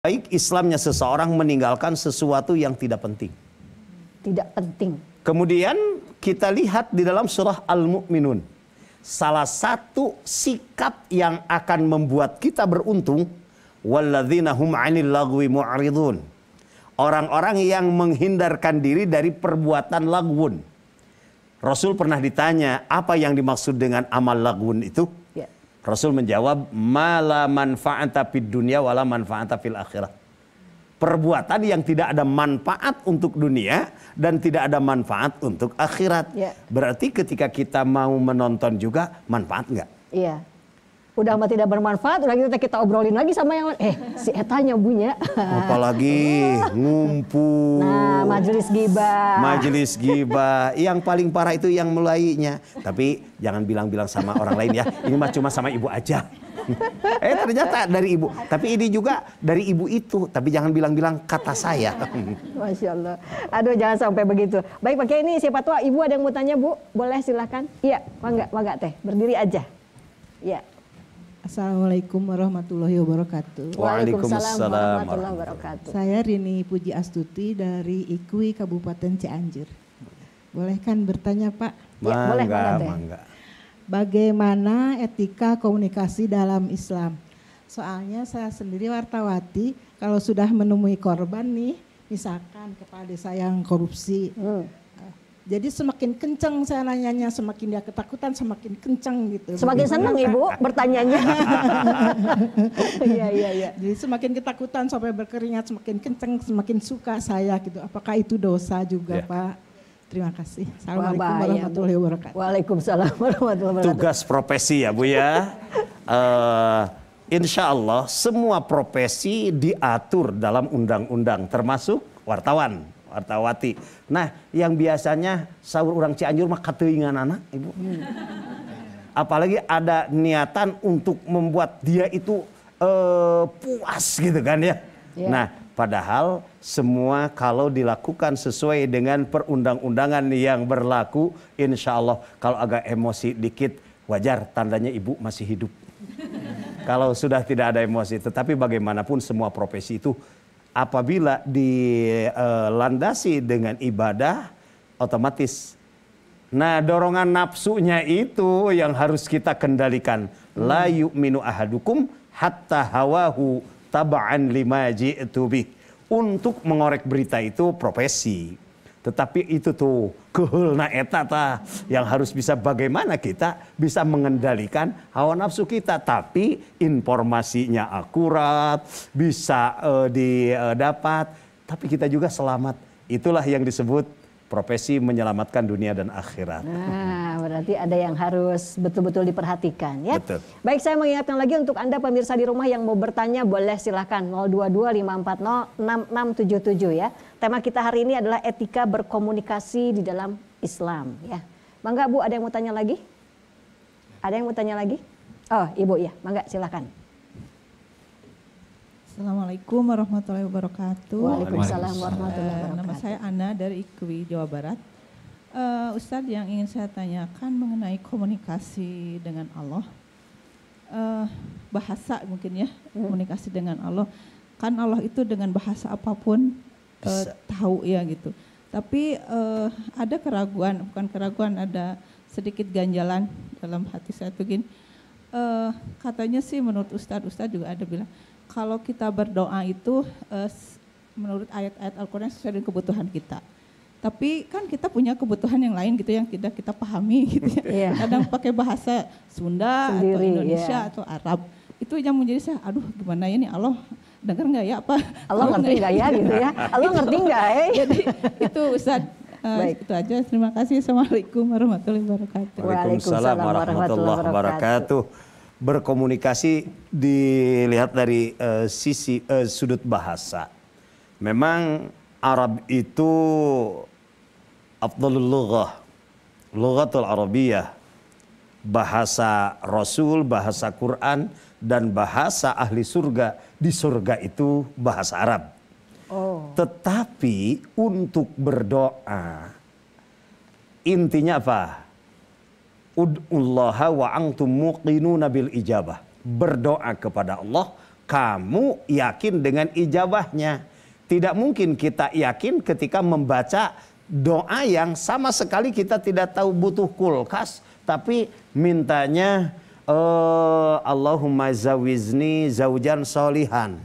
Baik Islamnya seseorang meninggalkan sesuatu yang tidak penting. Tidak penting. Kemudian kita lihat di dalam surah Al-Mu'minun. Salah satu sikap yang akan membuat kita beruntung. Walladzina hum 'anil lagwi mu'ridun. Orang-orang yang menghindarkan diri dari perbuatan lagwun. Rasul pernah ditanya apa yang dimaksud dengan amal lagwun itu? Ya. Rasul menjawab, mala manfa'ata fid dunya wala manfa'ata fil akhirah. Perbuatan yang tidak ada manfaat untuk dunia dan tidak ada manfaat untuk akhirat. Ya. Berarti ketika kita mau menonton juga manfaat nggak? Iya. Udah mah tidak bermanfaat, udah kita obrolin lagi sama yang lain. Si etanya punya. Apalagi ngumpul. Nah, majelis gibah. Majelis gibah. Yang paling parah itu yang mulainya. Tapi jangan bilang-bilang sama orang lain ya. Ini mah cuma sama ibu aja. Ternyata dari ibu. Tapi ini juga dari ibu itu. Tapi jangan bilang-bilang kata saya. Masya Allah. Aduh, jangan sampai begitu. Baik, pakai ini siapa tua ibu ada yang mau tanya, Bu? Boleh silahkan. Iya, mangga teh. Berdiri aja. Iya. Assalamualaikum warahmatullahi wabarakatuh. Waalaikumsalam warahmatullahi wabarakatuh. Saya Rini Puji Astuti dari IKWI Kabupaten Cianjur. Boleh kan bertanya, Pak? Ya, boleh, Mangga. Bagaimana etika komunikasi dalam Islam? Soalnya saya sendiri wartawati, kalau sudah menemui korban nih, misalkan kepala desa yang korupsi, jadi semakin kencang saya nanyanya, semakin dia ketakutan semakin kencang gitu. Semakin senang Ibu bertanyanya. Iya. Jadi semakin ketakutan sampai berkeringat, semakin kencang, semakin suka saya gitu. Apakah itu dosa juga, Pak? Terima kasih. Assalamualaikum warahmatullahi wabarakatuh. Waalaikumsalam warahmatullahi wabarakatuh. Tugas profesi ya Bu ya. Insya Allah semua profesi diatur dalam undang-undang termasuk wartawan. Wartawati. Nah, yang biasanya sahur orang Cianjur mah kateuingan anak, Ibu. Apalagi ada niatan untuk membuat dia itu puas gitu kan ya. Yeah. Nah, padahal semua kalau dilakukan sesuai dengan perundang-undangan yang berlaku, insya Allah kalau agak emosi dikit wajar, tandanya Ibu masih hidup. Kalau sudah tidak ada emosi, tetapi bagaimanapun semua profesi itu apabila dilandasi dengan ibadah otomatis. Nah, dorongan nafsunya itu yang harus kita kendalikan. La yu'minu ahadukum hatta hawahu taba'an lima ji'tu bih. Untuk mengorek berita itu profesi. Tetapi itu tuh keheulna eta tah yang harus bisa bagaimana kita bisa mengendalikan hawa nafsu kita, tapi informasinya akurat, bisa didapat, tapi kita juga selamat. Itulah yang disebut profesi menyelamatkan dunia dan akhirat. Nah, berarti ada yang harus betul-betul diperhatikan ya. Betul. Baik, saya mengingatkan lagi untuk Anda pemirsa di rumah yang mau bertanya boleh silahkan 022-540-6677 ya. Tema kita hari ini adalah etika berkomunikasi di dalam Islam ya. Mangga Bu, ada yang mau tanya lagi? Ada yang mau tanya lagi? Oh, Ibu ya, mangga silahkan. Assalamualaikum warahmatullahi wabarakatuh. Waalaikumsalam warahmatullahi wabarakatuh. Nama saya Ana dari IKWI Jawa Barat. Ustadz, yang ingin saya tanyakan mengenai komunikasi dengan Allah. Bahasa mungkin ya, komunikasi dengan Allah. Kan Allah itu dengan bahasa apapun tahu ya gitu. Tapi ada keraguan, bukan keraguan, ada sedikit ganjalan dalam hati saya tuh gini. Katanya sih menurut Ustadz juga ada bilang, kalau kita berdoa itu menurut ayat-ayat Al-Quran sesuai dengan kebutuhan kita. Tapi kan kita punya kebutuhan yang lain gitu yang tidak kita pahami gitu ya. Yeah. Kadang pakai bahasa Sunda sendiri, atau Indonesia atau Arab. Itu yang menjadi saya, aduh gimana ya nih Allah dengar nggak ya apa? Allah ngerti nggak ya gitu ya? Allah ngerti nggak? Jadi itu Ustaz. Baik. Itu aja. Terima kasih. Assalamualaikum warahmatullahi wabarakatuh. Waalaikumsalam warahmatullahi wabarakatuh. Berkomunikasi dilihat dari sisi sudut bahasa. Memang Arab itu afdhalul lughah, lughatul arabiyyah, bahasa Rasul, bahasa Quran dan bahasa ahli surga. Di surga itu bahasa Arab. Tetapi untuk berdoa intinya apa? Ud'ullaha wa antum muqinuna bil ijabah. Berdoa kepada Allah kamu yakin dengan ijabahnya. Tidak mungkin kita yakin ketika membaca doa yang sama sekali kita tidak tahu, butuh kulkas. Tapi mintanya Allahumma zawizni zaujan solihan.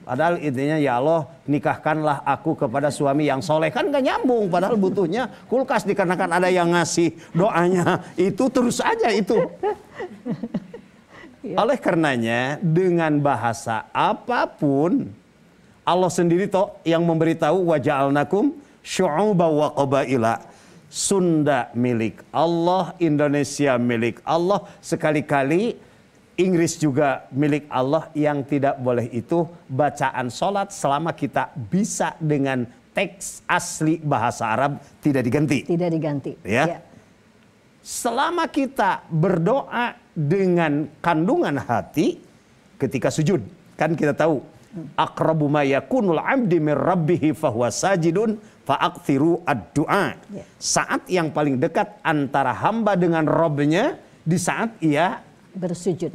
Padahal intinya ya Allah nikahkanlah aku kepada suami yang soleh. Kan gak nyambung, padahal butuhnya kulkas dikarenakan ada yang ngasih doanya. Itu terus aja itu. Oleh karenanya dengan bahasa apapun Allah sendiri toh yang memberitahu wa ja'alnakum syu'uban wa qabaila. Sunda milik Allah, Indonesia milik Allah, sekali-kali Inggris juga milik Allah. Yang tidak boleh itu bacaan sholat selama kita bisa dengan teks asli bahasa Arab tidak diganti. Tidak diganti. Ya. Selama kita berdoa dengan kandungan hati ketika sujud, kan kita tahu aqrabu ma yakunul 'abdi min rabbih fahuwa sajidun fa'akthiru ad-du'a. Saat yang paling dekat antara hamba dengan Rabbnya di saat ia bersujud.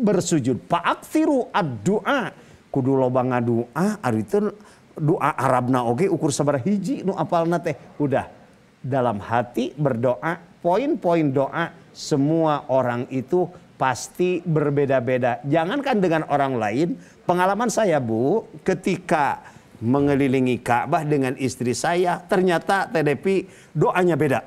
Fa'akthiru ad-du'a. Kudu loba ngadoa, ari teu doa Arabna oge ukur sabar hiji nu apalna teh. Udah dalam hati berdoa, poin-poin doa semua orang itu pasti berbeda-beda. Jangankan dengan orang lain, pengalaman saya Bu, ketika mengelilingi Ka'bah dengan istri saya, ternyata TDP doanya beda.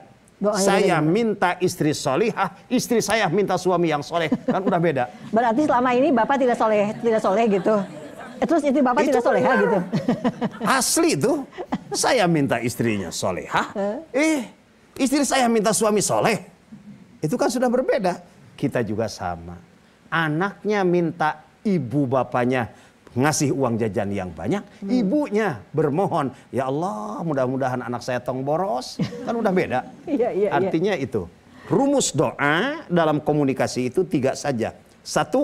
Saya minta istri solihah, istri saya minta suami yang soleh, kan udah beda. Berarti selama ini Bapak tidak soleh gitu. Terus istri Bapak tidak solehah gitu. Asli tuh, saya minta istrinya solehah, istri saya minta suami soleh. Itu kan sudah berbeda. Kita juga sama. Anaknya minta ibu bapaknya ngasih uang jajan yang banyak, ibunya bermohon, ya Allah mudah-mudahan anak saya tong boros, kan udah beda. Artinya itu rumus doa dalam komunikasi itu 3 saja. 1,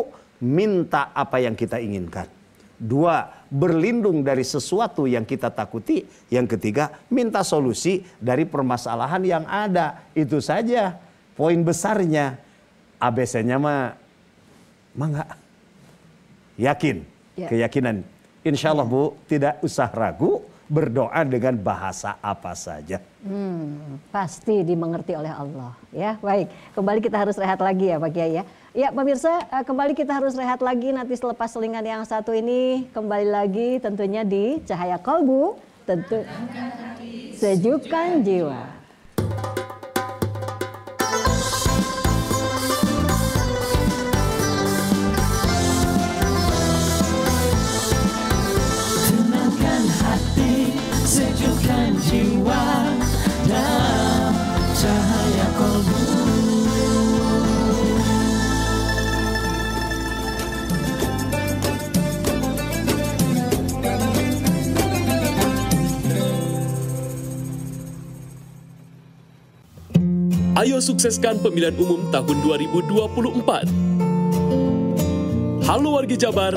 minta apa yang kita inginkan. 2, berlindung dari sesuatu yang kita takuti. Yang ketiga, minta solusi dari permasalahan yang ada. Itu saja poin besarnya. ABC-nya mah enggak. Yakin. Keyakinan. Insya Allah Bu, tidak usah ragu berdoa dengan bahasa apa saja. Pasti dimengerti oleh Allah. Ya, baik. Kembali kita harus rehat lagi ya Pak Kiai ya. Ya pemirsa, kembali kita harus rehat lagi nanti selepas selingan yang satu ini. Kembali lagi tentunya di Cahaya Kolbu. Tentu sejukkan jiwa. Sejukkan jiwa dalam cahaya kolbu. Ayo sukseskan pemilihan umum tahun 2024. Halo warga Jabar,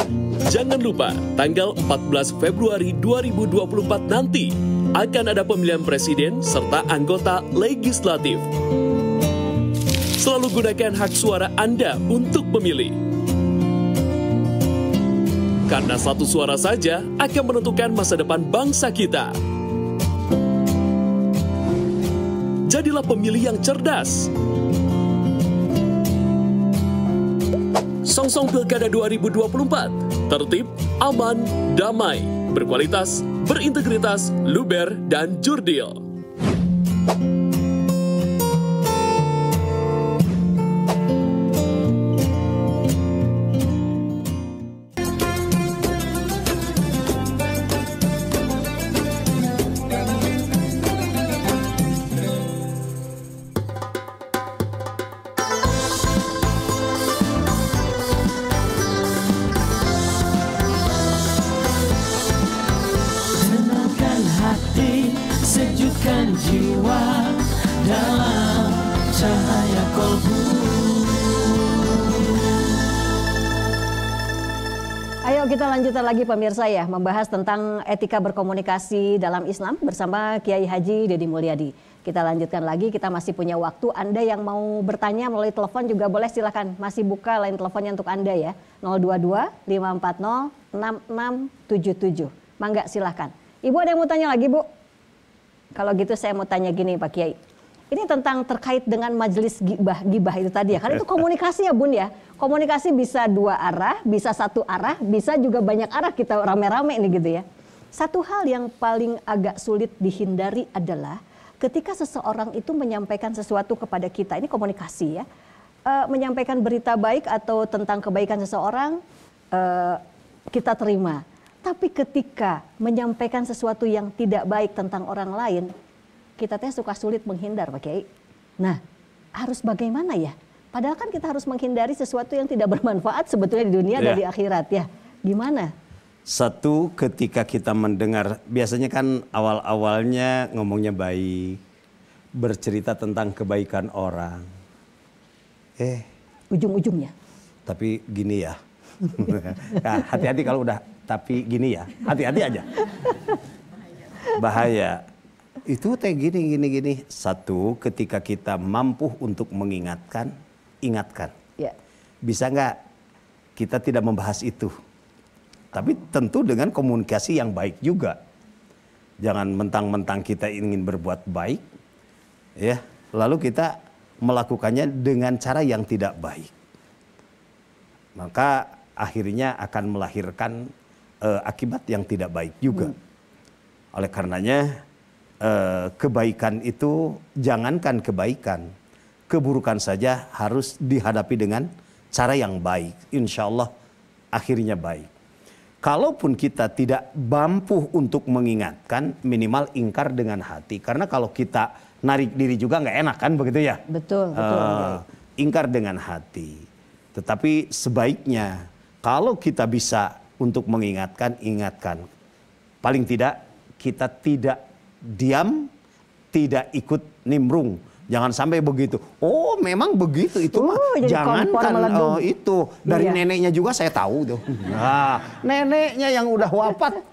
jangan lupa tanggal 14 Februari 2024 nanti akan ada pemilihan presiden serta anggota legislatif. Selalu gunakan hak suara Anda untuk memilih. Karena satu suara saja akan menentukan masa depan bangsa kita. Jadilah pemilih yang cerdas. Songsong Pilkada 2024, tertib, aman, damai, berkualitas, berintegritas, luber, dan jurdil. Sejukkan jiwa dalam cahaya kolbu. Ayo kita lanjutkan lagi pemirsa ya, membahas tentang etika berkomunikasi dalam Islam bersama Kiai Haji Deddy Mulyadi. Kita lanjutkan lagi, kita masih punya waktu. Anda yang mau bertanya melalui telepon juga boleh, silakan. Masih buka line teleponnya untuk Anda ya, 022 540 6677. Mangga silahkan. Ibu ada yang mau tanya lagi, Bu? Kalau gitu saya mau tanya gini Pak Kiai. Ini tentang terkait dengan majelis gibah itu tadi ya. Karena itu komunikasi ya Bun ya. Komunikasi bisa dua arah, bisa satu arah, bisa juga banyak arah, kita rame-rame nih gitu ya. Satu hal yang paling agak sulit dihindari adalah ketika seseorang itu menyampaikan sesuatu kepada kita. Ini komunikasi ya. Menyampaikan berita baik atau tentang kebaikan seseorang, kita terima. Tapi ketika menyampaikan sesuatu yang tidak baik tentang orang lain, kita teh suka sulit menghindar Pak Kiai. Nah, harus bagaimana ya? Padahal kan kita harus menghindari sesuatu yang tidak bermanfaat sebetulnya di dunia dan di akhirat ya. Gimana? Satu, ketika kita mendengar, biasanya kan awal-awalnya ngomongnya baik, bercerita tentang kebaikan orang. Ujung-ujungnya. Tapi gini ya. Nah, hati-hati kalau udah tapi gini ya. Hati-hati aja. Bahaya. Itu teh gini. Satu, ketika kita mampu untuk mengingatkan, ingatkan. Ya. Bisa nggak kita tidak membahas itu? Tapi tentu dengan komunikasi yang baik juga. Jangan mentang-mentang kita ingin berbuat baik, ya, lalu kita melakukannya dengan cara yang tidak baik. Maka akhirnya akan melahirkan akibat yang tidak baik juga. Oleh karenanya kebaikan itu, jangankan kebaikan, keburukan saja harus dihadapi dengan cara yang baik. Insya Allah akhirnya baik. Kalaupun kita tidak mampu untuk mengingatkan, minimal ingkar dengan hati. Karena kalau kita narik diri juga nggak enak kan, begitu ya? Betul. Ingkar dengan hati. Tetapi sebaiknya kalau kita bisa untuk mengingatkan, ingatkan. Paling tidak kita tidak diam, tidak ikut nimbrung. Jangan sampai begitu. Oh, memang begitu itu mah. Jangankan itu dari neneknya juga saya tahu tuh. Nah, neneknya yang udah wafat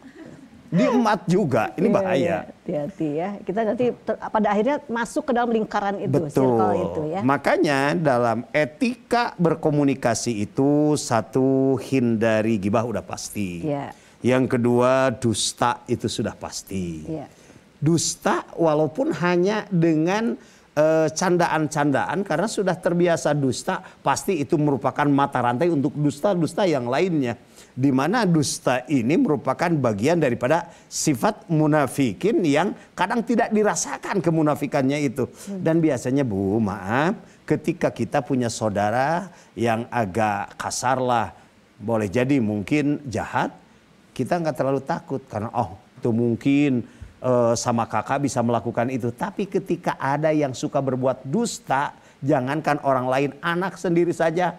diumat juga. Ini bahaya. Hati-hati ya. Kita nanti pada akhirnya masuk ke dalam lingkaran itu, circle itu ya. Makanya dalam etika berkomunikasi itu, satu, hindari gibah udah pasti. Ya. Yang kedua, dusta itu sudah pasti. Ya. Dusta walaupun hanya dengan candaan-candaan, karena sudah terbiasa dusta, pasti itu merupakan mata rantai untuk dusta-dusta yang lainnya. Di mana dusta ini merupakan bagian daripada sifat munafikin yang kadang tidak dirasakan kemunafikannya itu. Dan biasanya Bu, maaf, ketika kita punya saudara yang agak kasar lah, boleh jadi mungkin jahat, kita nggak terlalu takut karena itu mungkin sama kakak bisa melakukan itu. Tapi ketika ada yang suka berbuat dusta, jangankan orang lain, anak sendiri saja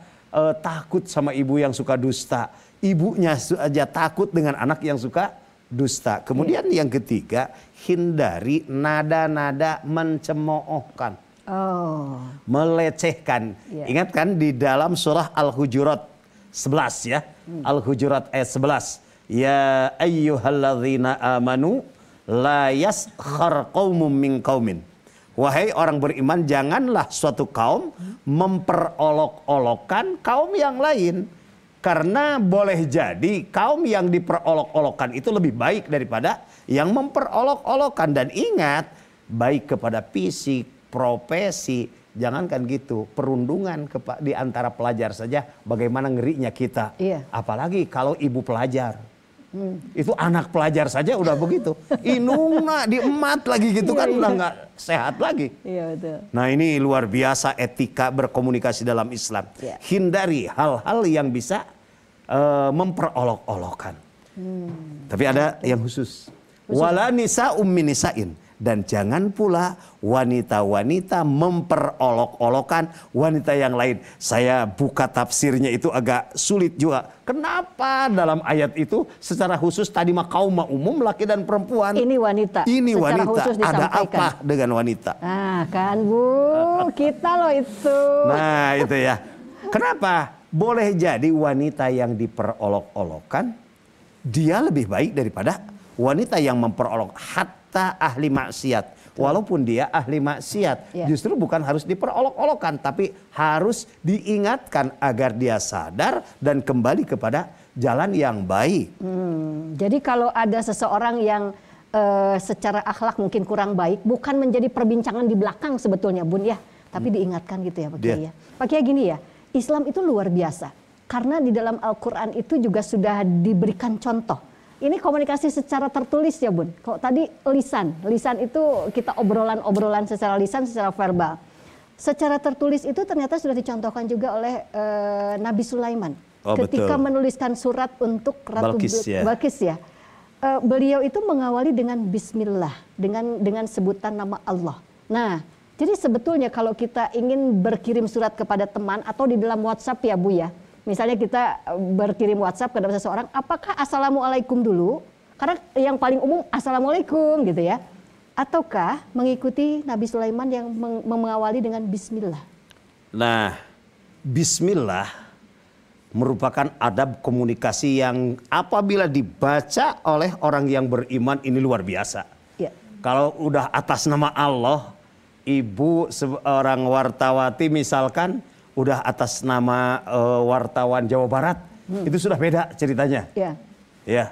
takut sama ibu yang suka dusta. Ibunya saja takut dengan anak yang suka dusta. Kemudian yang ketiga, hindari nada-nada mencemoohkan. Melecehkan. Ingat kan di dalam surah Al-Hujurat 11 ya. Al-Hujurat ayat 11. Ya ayyuhalladzina amanu la yaskhar qaumum min qaumin. Wahai orang beriman, janganlah suatu kaum memperolok-olokkan kaum yang lain. Karena boleh jadi kaum yang diperolok-olokkan itu lebih baik daripada yang memperolok-olokkan. Dan ingat, baik kepada fisik, profesi, jangankan gitu, perundungan di antara pelajar saja bagaimana ngerinya kita. Apalagi kalau ibu pelajar. Itu anak pelajar saja udah begitu. Inungna diemat lagi gitu kan udah nggak sehat lagi. Iya betul. Nah ini luar biasa etika berkomunikasi dalam Islam. Hindari hal-hal yang bisa memperolok-olokan. Tapi ada yang khusus. Wala nisa ummin nisain. Dan jangan pula wanita-wanita memperolok-olokan wanita yang lain. Saya buka tafsirnya itu agak sulit juga. Kenapa dalam ayat itu secara khusus tadi mah kaum umum laki dan perempuan. Ini wanita. Ini secara wanita. Khusus ada apa dengan wanita? Nah kan Bu, kita loh itu. Nah itu ya. Kenapa? Boleh jadi wanita yang diperolok-olokan dia lebih baik daripada wanita yang memperolok. Ahli maksiat, walaupun dia ahli maksiat, justru bukan harus diperolok-olokan, tapi harus diingatkan agar dia sadar dan kembali kepada jalan yang baik. Jadi kalau ada seseorang yang secara akhlak mungkin kurang baik, bukan menjadi perbincangan di belakang sebetulnya Bun ya, tapi diingatkan gitu ya Pak Kiai ya. Pak Kiai gini ya, Islam itu luar biasa. Karena di dalam Al-Quran itu juga sudah diberikan contoh. Ini komunikasi secara tertulis ya Bun. Kalau tadi lisan itu kita obrolan secara lisan, secara verbal. Secara tertulis itu ternyata sudah dicontohkan juga oleh Nabi Sulaiman. Ketika menuliskan surat untuk Ratu Balkis ya. Beliau itu mengawali dengan Bismillah, dengan sebutan nama Allah. Nah, jadi sebetulnya kalau kita ingin berkirim surat kepada teman atau di dalam WhatsApp ya Bu ya, misalnya kita berkirim WhatsApp kepada seseorang, apakah Assalamualaikum dulu? Karena yang paling umum Assalamualaikum gitu ya. Ataukah mengikuti Nabi Sulaiman yang mengawali dengan Bismillah? Nah, Bismillah merupakan adab komunikasi yang apabila dibaca oleh orang yang beriman ini luar biasa. Ya. Kalau udah atas nama Allah, ibu seorang wartawati misalkan udah atas nama wartawan Jawa Barat, itu sudah beda ceritanya. Ya. Ya.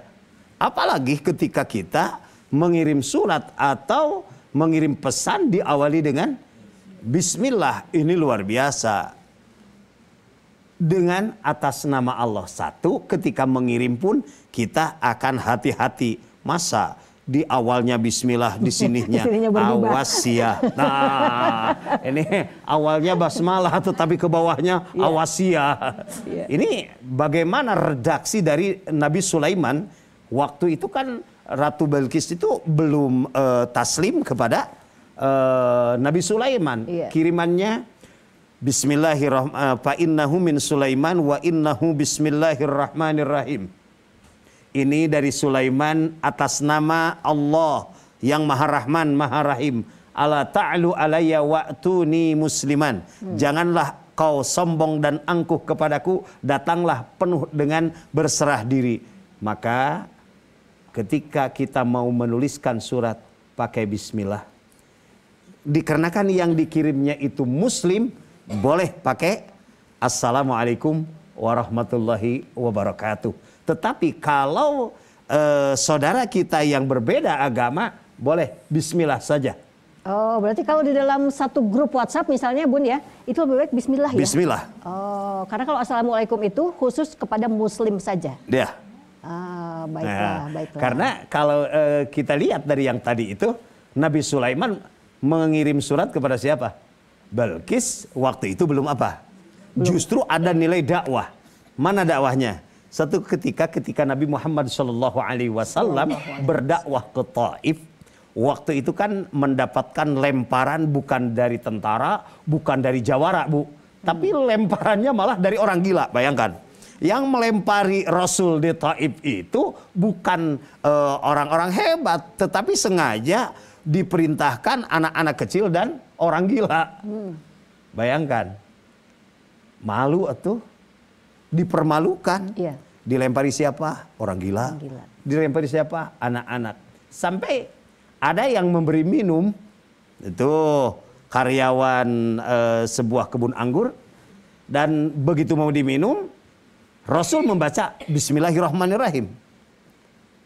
Apalagi ketika kita mengirim surat atau mengirim pesan diawali dengan Bismillah, ini luar biasa. Dengan atas nama Allah. Satu, ketika mengirim pun kita akan hati-hati. Masa di awalnya Bismillah, di sininya awas ya. Nah, ini awalnya basmalah tetapi ke bawahnya awas ya. Ini bagaimana redaksi dari Nabi Sulaiman. Waktu itu kan Ratu Balkis itu belum taslim kepada Nabi Sulaiman. Kirimannya Bismillahirrahmanirrahim. Fa innahu min Sulaiman wa innahu bismillahirrahmanirrahim. Ini dari Sulaiman atas nama Allah yang Maha Rahman, Maha Rahim. Ala ta'lu alayya wa'tuni musliman. Janganlah kau sombong dan angkuh kepadaku, datanglah penuh dengan berserah diri. Maka ketika kita mau menuliskan surat pakai bismillah, dikarenakan yang dikirimnya itu muslim, boleh pakai Assalamualaikum warahmatullahi wabarakatuh. Tetapi kalau saudara kita yang berbeda agama, boleh bismillah saja. Oh, berarti kalau di dalam satu grup WhatsApp misalnya Bun ya, itu lebih baik bismillah ya? Bismillah. Oh, karena kalau Assalamualaikum itu khusus kepada muslim saja. Ya. Ah, baiklah, baiklah. Karena kalau kita lihat dari yang tadi itu, Nabi Sulaiman mengirim surat kepada siapa? Balkis. Waktu itu belum apa? Justru ada nilai dakwah. Mana dakwahnya? Satu ketika Nabi Muhammad SAW berdakwah ke Taif, waktu itu kan mendapatkan lemparan bukan dari tentara, bukan dari jawara Bu, tapi lemparannya malah dari orang gila. Bayangkan, yang melempari Rasul di Taif itu bukan orang-orang hebat, tetapi sengaja diperintahkan anak-anak kecil dan orang gila. Bayangkan, malu atuh, dipermalukan. Iya. Dilempari siapa? Orang gila. Dilempari siapa? Anak-anak. Sampai ada yang memberi minum, itu karyawan sebuah kebun anggur, dan begitu mau diminum, Rasul membaca Bismillahirrahmanirrahim.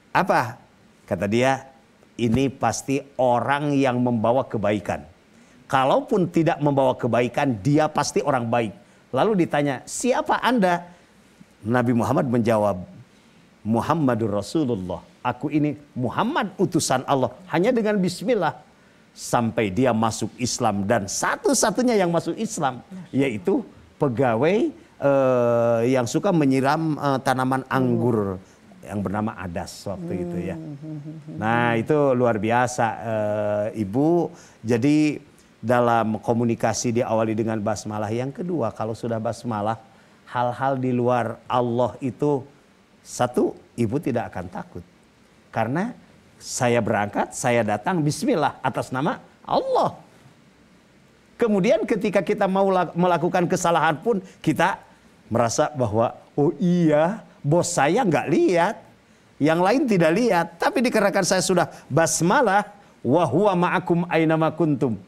Apa? Kata dia, ini pasti orang yang membawa kebaikan. Kalaupun tidak membawa kebaikan, dia pasti orang baik. Lalu ditanya, siapa Anda? Nabi Muhammad menjawab, Muhammadur Rasulullah. Aku ini Muhammad utusan Allah. Hanya dengan bismillah. Sampai dia masuk Islam. Dan satu-satunya yang masuk Islam, yaitu pegawai yang suka menyiram tanaman anggur yang bernama Adas waktu itu ya. Nah itu luar biasa Ibu. Jadi dalam komunikasi diawali dengan basmalah. Yang kedua, kalau sudah basmalah, hal-hal di luar Allah itu, satu, Ibu tidak akan takut. Karena saya berangkat, saya datang bismillah atas nama Allah. Kemudian ketika kita mau melakukan kesalahan pun kita merasa bahwa oh iya, bos saya nggak lihat, yang lain tidak lihat, tapi dikarenakan saya sudah basmalah, wa huwa ma'akum ainama kuntum.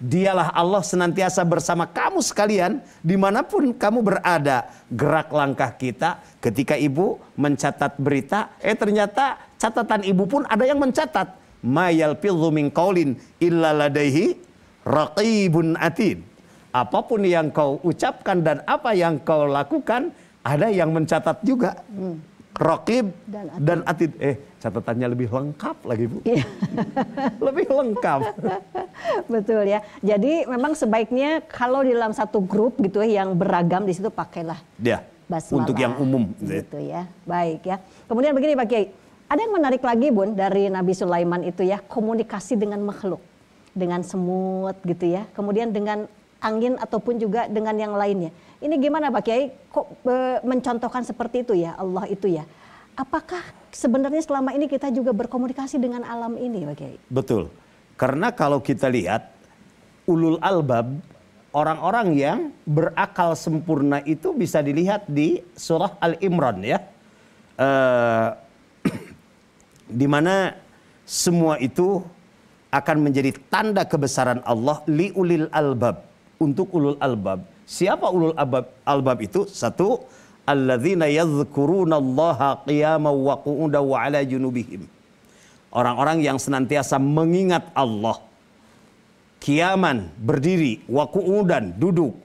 Dialah Allah senantiasa bersama kamu sekalian dimanapun kamu berada. Gerak langkah kita ketika ibu mencatat berita, ternyata catatan ibu pun ada yang mencatat. Ma yalfidhu min qaulin illa ladaihi raqibun atid. Apapun yang kau ucapkan dan apa yang kau lakukan, ada yang mencatat juga. Raqib dan atid. Catatannya lebih lengkap lagi, Bu. Lebih lengkap. Betul ya. Jadi memang sebaiknya kalau di dalam satu grup gitu ya yang beragam, di situ pakailah basmalah. Untuk yang umum. Gitu ya. Baik ya. Kemudian begini Pak Kiai. Ada yang menarik lagi Bun dari Nabi Sulaiman itu ya, komunikasi dengan makhluk. Dengan semut gitu ya. Kemudian dengan angin ataupun juga dengan yang lainnya. Ini gimana Pak Kiai? Kok mencontohkan seperti itu ya Allah itu ya? Apakah sebenarnya selama ini kita juga berkomunikasi dengan alam ini Pak Kiai? Betul. Karena kalau kita lihat ulul albab, orang-orang yang berakal sempurna itu bisa dilihat di surah Al-Imran ya. Di mana semua itu akan menjadi tanda kebesaran Allah li ulil albab, untuk ulul albab. Siapa ulul albab itu? Satu, alladzina yadhkurunallaha qiyaman wa qu'udan wa 'ala junubihim. Orang-orang yang senantiasa mengingat Allah. Qiyaman, berdiri, wa qu'udan, duduk,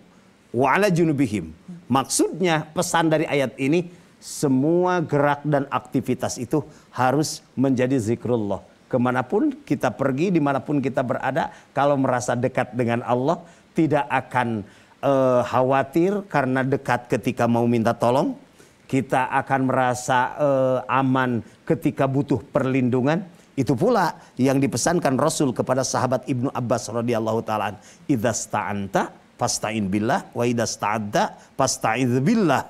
wa 'ala junubihim. Maksudnya pesan dari ayat ini, semua gerak dan aktivitas itu harus menjadi zikrullah. Kemanapun kita pergi, dimanapun kita berada, kalau merasa dekat dengan Allah, tidak akan khawatir karena dekat ketika mau minta tolong. Kita akan merasa aman ketika butuh perlindungan. Itu pula yang dipesankan Rasul kepada sahabat Ibnu Abbas radhiyallahu taala, idza sta'anta fasta'in billah wa idza sta'adta fasta'idz billah.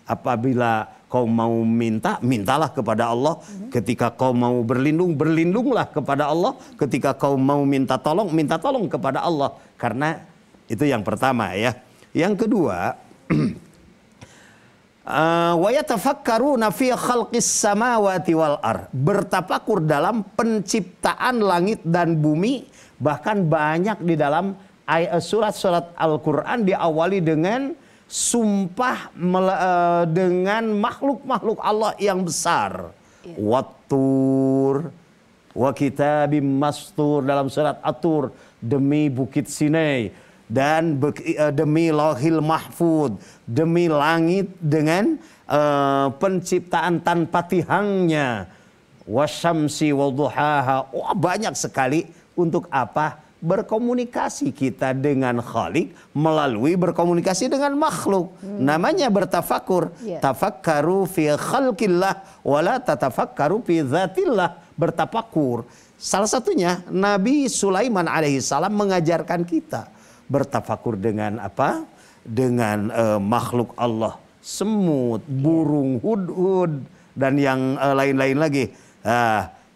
Apabila kau mau minta, mintalah kepada Allah. Ketika kau mau berlindung, berlindunglah kepada Allah. Ketika kau mau minta tolong, minta tolong kepada Allah. Karena itu yang pertama ya. Yang kedua, wa yatafakkaruna fi khalqis samawati wal ard. Bertafakur dalam penciptaan langit dan bumi. Bahkan banyak di dalam surat-surat Al-Quran diawali dengan sumpah dengan makhluk-makhluk Allah yang besar. Wattur wa kitabim mastur dalam surat At-Tur, demi bukit Sinai dan demi Lauhil Mahfud, demi langit dengan penciptaan tanpa tihangnya. Wasyamsi wadduhaha. Banyak sekali. Untuk apa? Berkomunikasi kita dengan Khalik melalui berkomunikasi dengan makhluk. Namanya bertafakur. Tafakkaru fi khalqillah wala tatafakkaru fi dzatillah. Bertafakur. Salah satunya Nabi Sulaiman alaihissalam mengajarkan kita bertafakur dengan apa? Dengan makhluk Allah. Semut, burung, hudhud, dan yang lain-lain lagi.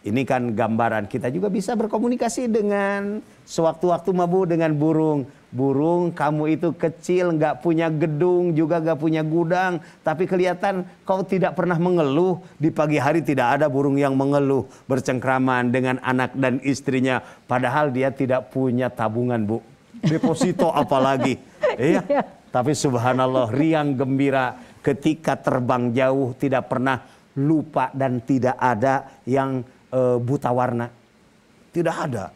Ini kan gambaran kita juga bisa berkomunikasi dengan sewaktu-waktu mabu dengan burung. Burung, kamu itu kecil, nggak punya gedung, juga nggak punya gudang, tapi kelihatan kau tidak pernah mengeluh. Di pagi hari tidak ada burung yang mengeluh bercengkraman dengan anak dan istrinya, padahal dia tidak punya tabungan, Bu. Deposito apalagi. Iya. Tapi subhanallah, riang gembira ketika terbang jauh, tidak pernah lupa dan tidak ada yang buta warna. Tidak ada.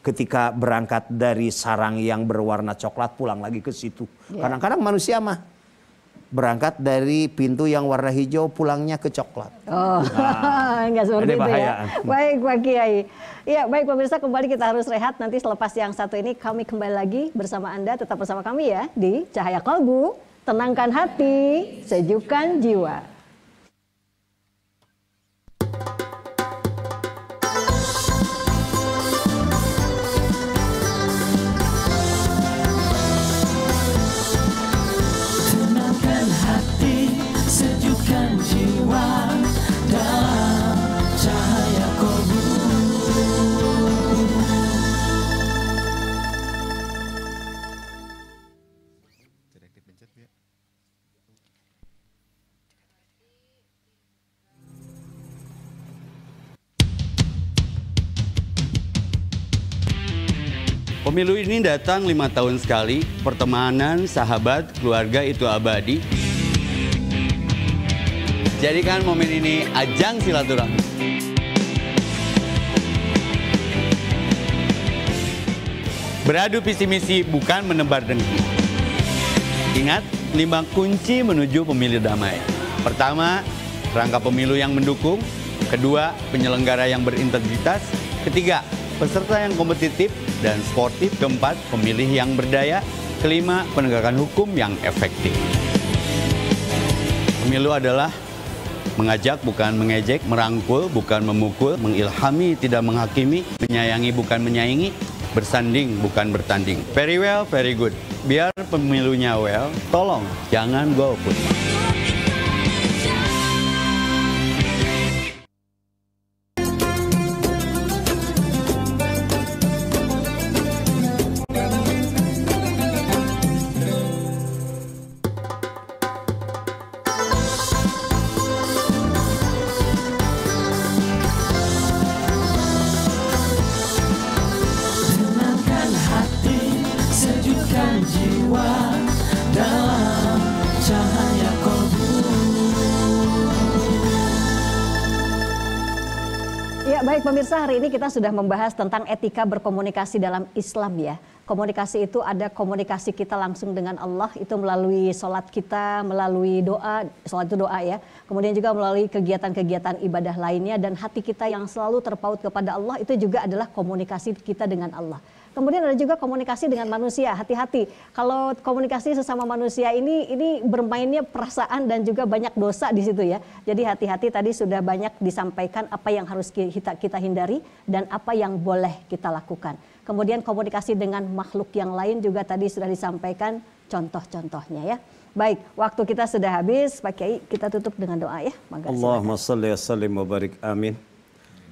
Ketika berangkat dari sarang yang berwarna coklat, pulang lagi ke situ. Kadang-kadang manusia mah berangkat dari pintu yang warna hijau, pulangnya ke coklat. Enggak seperti itu ya. Baik Pak Kiai. Ya, baik pemirsa, kembali kita harus rehat. Nanti selepas yang satu ini kami kembali lagi bersama Anda. Tetap bersama kami ya di Cahaya Kalbu. Tenangkan hati, sejukkan jiwa. Pemilu ini datang 5 tahun sekali, pertemanan, sahabat, keluarga itu abadi. Jadikan momen ini ajang silaturahmi. Beradu visi misi bukan menebar dengki. Ingat, 5 kunci menuju pemilu damai. Pertama, rangka pemilu yang mendukung. Kedua, penyelenggara yang berintegritas. Ketiga, peserta yang kompetitif dan sportif. Keempat, pemilih yang berdaya. Kelima, penegakan hukum yang efektif. Pemilu adalah mengajak bukan mengejek, merangkul bukan memukul, mengilhami tidak menghakimi, menyayangi bukan menyaingi, bersanding bukan bertanding. Very well, very good. Biar pemilunya well, tolong jangan golput. Baik pemirsa, hari ini kita sudah membahas tentang etika berkomunikasi dalam Islam ya. Komunikasi itu ada komunikasi kita langsung dengan Allah, itu melalui sholat kita, melalui doa, sholat itu doa ya. Kemudian juga melalui kegiatan-kegiatan ibadah lainnya, dan hati kita yang selalu terpaut kepada Allah itu juga adalah komunikasi kita dengan Allah. Kemudian ada juga komunikasi dengan manusia, hati-hati. Kalau komunikasi sesama manusia ini bermainnya perasaan dan juga banyak dosa di situ ya. Jadi hati-hati, tadi sudah banyak disampaikan apa yang harus kita hindari dan apa yang boleh kita lakukan. Kemudian komunikasi dengan makhluk yang lain juga tadi sudah disampaikan contoh-contohnya ya. Baik, waktu kita sudah habis, Pak Kiai, kita tutup dengan doa ya. Allahumma salli wa sallim wa barik, amin.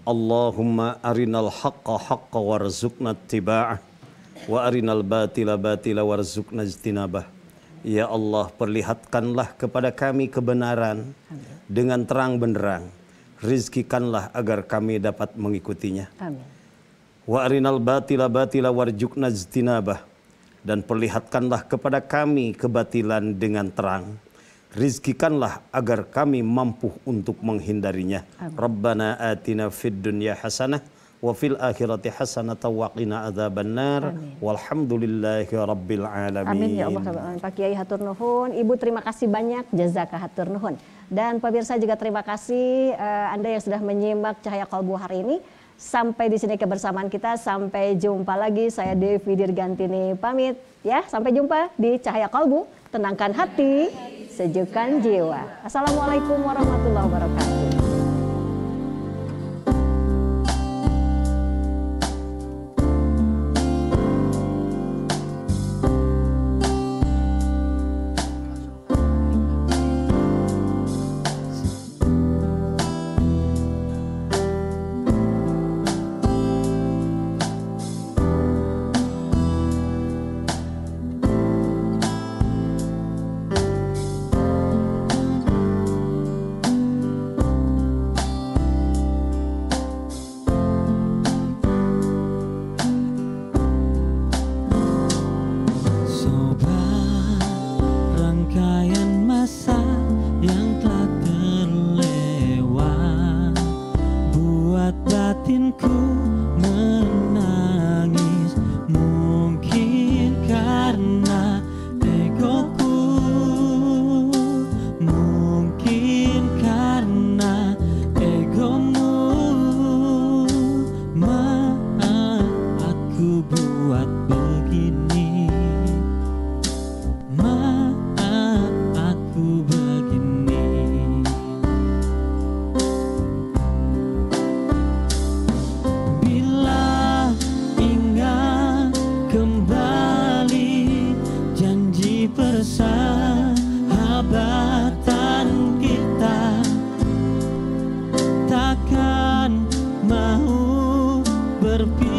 Allahumma arinal haqqa haqqa warzuqna ittiba'ah wa arinal batila batila warzuqna ijtinabah. Ya Allah, perlihatkanlah kepada kami kebenaran dengan terang benderang. Rizkikanlah agar kami dapat mengikutinya. Amin. Wa arinal batila batila warzuqna ijtinabah. Dan perlihatkanlah kepada kami kebatilan dengan terang. Rizkikanlah agar kami mampu untuk menghindarinya. Amin. Rabbana atina fid dunya hasanah wa fil akhirati hasanah wa qina adzabannar. Walhamdulillahi rabbil alamin. Amin ya Allah. Pak Kiai hatur nuhun, Ibu terima kasih banyak, jazaka hatur nuhun. Dan pemirsa juga terima kasih Anda yang sudah menyimak Cahaya Kolbu hari ini. Sampai di sini kebersamaan kita, sampai jumpa lagi. Saya Devi Dirgantini pamit ya, sampai jumpa di Cahaya Kolbu. Tenangkan hati, sejukkan jiwa. Assalamualaikum warahmatullahi wabarakatuh. berpikir